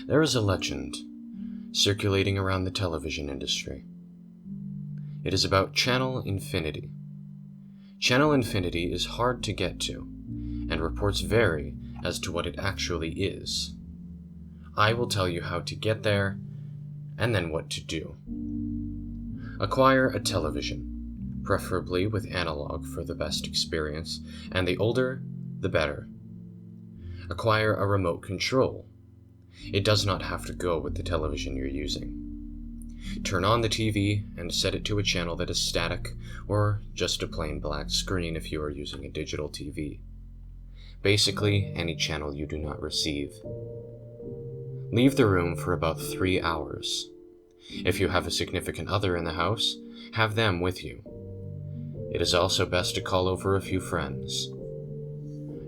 There is a legend circulating around the television industry. It is about channel infinity. Channel infinity is hard to get to, and reports vary as to what it actually is. I will tell you how to get there, and then what to do. Acquire a television, preferably with analog for the best experience, and the older, the better. Acquire a remote control. It does not have to go with the television you're using. Turn on the TV and set it to a channel that is static, or just a plain black screen if you are using a digital TV. Basically, any channel you do not receive. Leave the room for about 3 hours. If you have a significant other in the house, have them with you. It is also best to call over a few friends.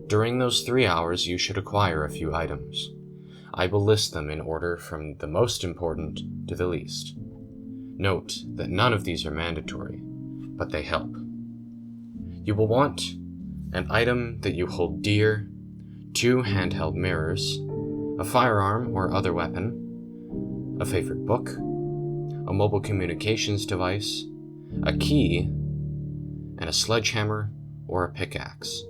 During those 3 hours, you should acquire a few items. I will list them in order from the most important to the least. Note that none of these are mandatory, but they help. You will want an item that you hold dear, 2 handheld mirrors, a firearm or other weapon, a favorite book, a mobile communications device, a key, and a sledgehammer or a pickaxe.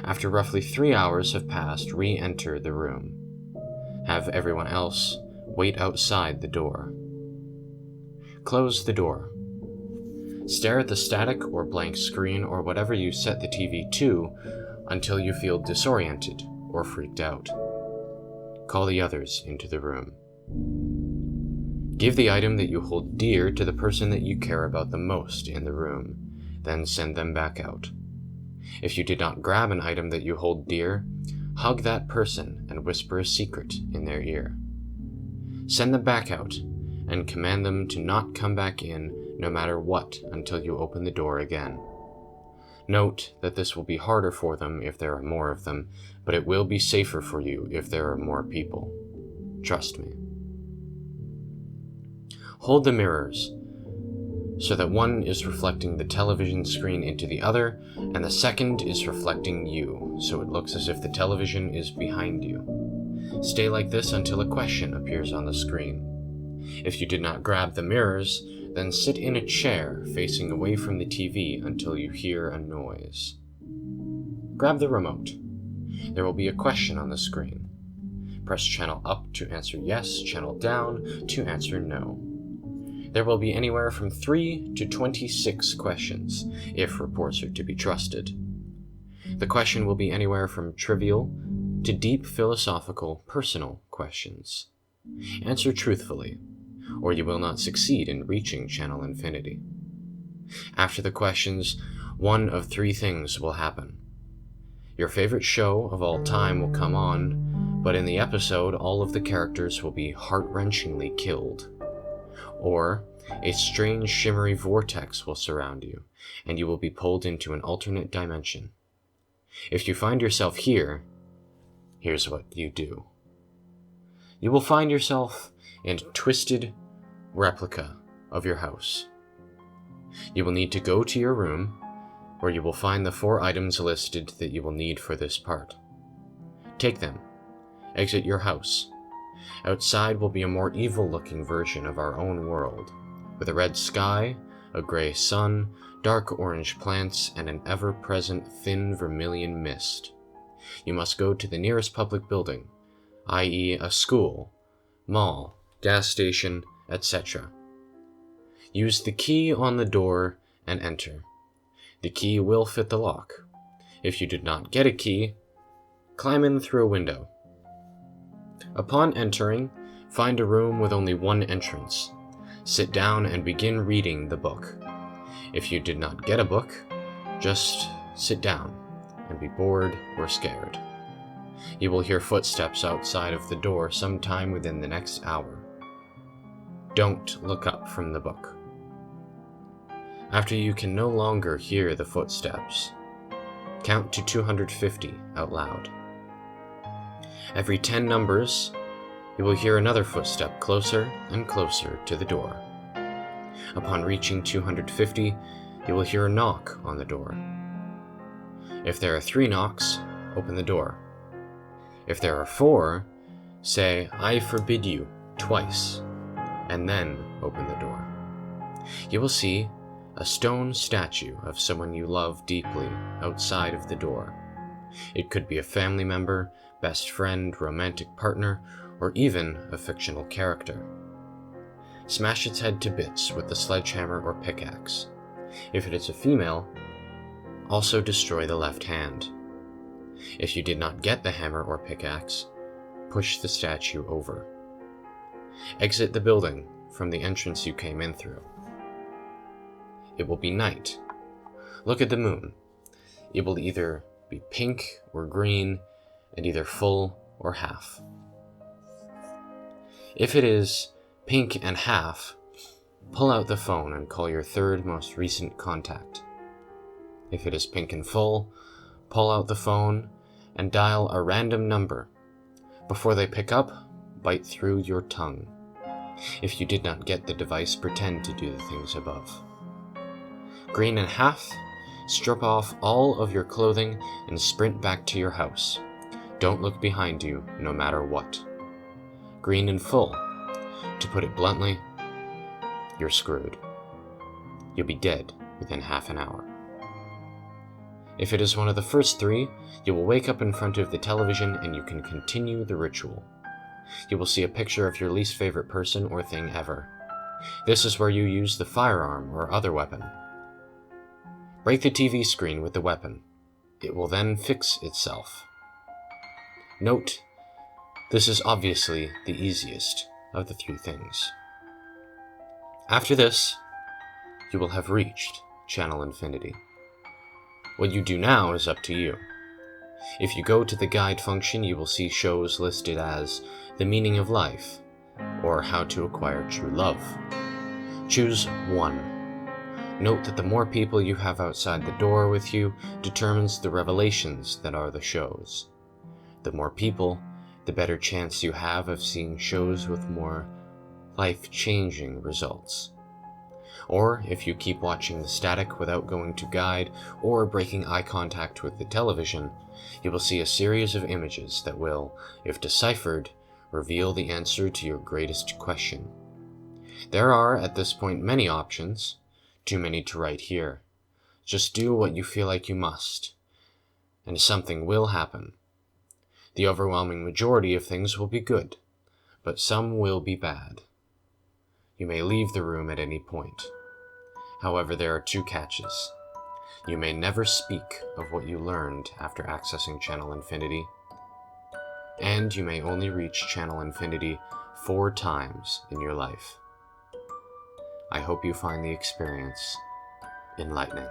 After roughly 3 hours have passed, re-enter the room. Have everyone else wait outside the door. Close the door. Stare at the static or blank screen or whatever you set the TV to until you feel disoriented or freaked out. Call the others into the room. Give the item that you hold dear to the person that you care about the most in the room, then send them back out. If you did not grab an item that you hold dear, hug that person and whisper a secret in their ear. Send them back out and command them to not come back in no matter what until you open the door again. Note that this will be harder for them if there are more of them, but it will be safer for you if there are more people. Trust me. Hold the mirrors so that one is reflecting the television screen into the other, and the second is reflecting you, so it looks as if the television is behind you. Stay like this until a question appears on the screen. If you did not grab the mirrors, then sit in a chair facing away from the TV until you hear a noise. Grab the remote. There will be a question on the screen. Press channel up to answer yes, channel down to answer no. There will be anywhere from 3 to 26 questions, if reports are to be trusted. The question will be anywhere from trivial to deep philosophical, personal questions. Answer truthfully, or you will not succeed in reaching channel infinity. After the questions, one of 3 things will happen. Your favorite show of all time will come on, but in the episode, all of the characters will be heart-wrenchingly killed. Or, a strange shimmery vortex will surround you, and you will be pulled into an alternate dimension. If you find yourself here, here's what you do. You will find yourself in a twisted replica of your house. You will need to go to your room, where you will find the 4 items listed that you will need for this part. Take them. Exit your house. Outside will be a more evil-looking version of our own world, with a red sky, a gray sun, dark orange plants, and an ever-present thin vermilion mist. You must go to the nearest public building, i.e. a school, mall, gas station, etc. Use the key on the door and enter. The key will fit the lock. If you did not get a key, climb in through a window. Upon entering, find a room with only one entrance. Sit down and begin reading the book. If you did not get a book, just sit down and be bored or scared. You will hear footsteps outside of the door sometime within the next hour. Don't look up from the book. After you can no longer hear the footsteps, count to 250 out loud. Every 10 numbers, you will hear another footstep closer and closer to the door. Upon reaching 250, you will hear a knock on the door. If there are 3 knocks, open the door. If there are 4, say, "I forbid you," twice, and then open the door. You will see a stone statue of someone you love deeply outside of the door. It could be a family member, best friend, romantic partner, or even a fictional character. Smash its head to bits with the sledgehammer or pickaxe. If it is a female, also destroy the left hand. If you did not get the hammer or pickaxe, push the statue over. Exit the building from the entrance you came in through. It will be night. Look at the moon. It will either be pink or green, and either full or half. If it is pink and half, pull out the phone and call your 3rd most recent contact. If it is pink and full, pull out the phone and dial a random number. Before they pick up, bite through your tongue. If you did not get the device, pretend to do the things above. Green and half, strip off all of your clothing and sprint back to your house. Don't look behind you, no matter what. Green and full, to put it bluntly, you're screwed. You'll be dead within half an hour. If it is one of the first 3, you will wake up in front of the television and you can continue the ritual. You will see a picture of your least favorite person or thing ever. This is where you use the firearm or other weapon. Break the TV screen with the weapon. It will then fix itself. Note, this is obviously the easiest of the 3 things. After this, you will have reached Channel Infinity. What you do now is up to you. If you go to the guide function, you will see shows listed as The Meaning of Life or How to Acquire True Love. Choose one. Note that the more people you have outside the door with you determines the revelations that are the shows. The more people, the better chance you have of seeing shows with more life-changing results. Or, if you keep watching the static without going to guide or breaking eye contact with the television, you will see a series of images that will, if deciphered, reveal the answer to your greatest question. There are, at this point, many options, too many to write here. Just do what you feel like you must, and something will happen. The overwhelming majority of things will be good, but some will be bad. You may leave the room at any point. However, there are 2 catches. You may never speak of what you learned after accessing Channel Infinity, and you may only reach Channel Infinity 4 times in your life. I hope you find the experience enlightening.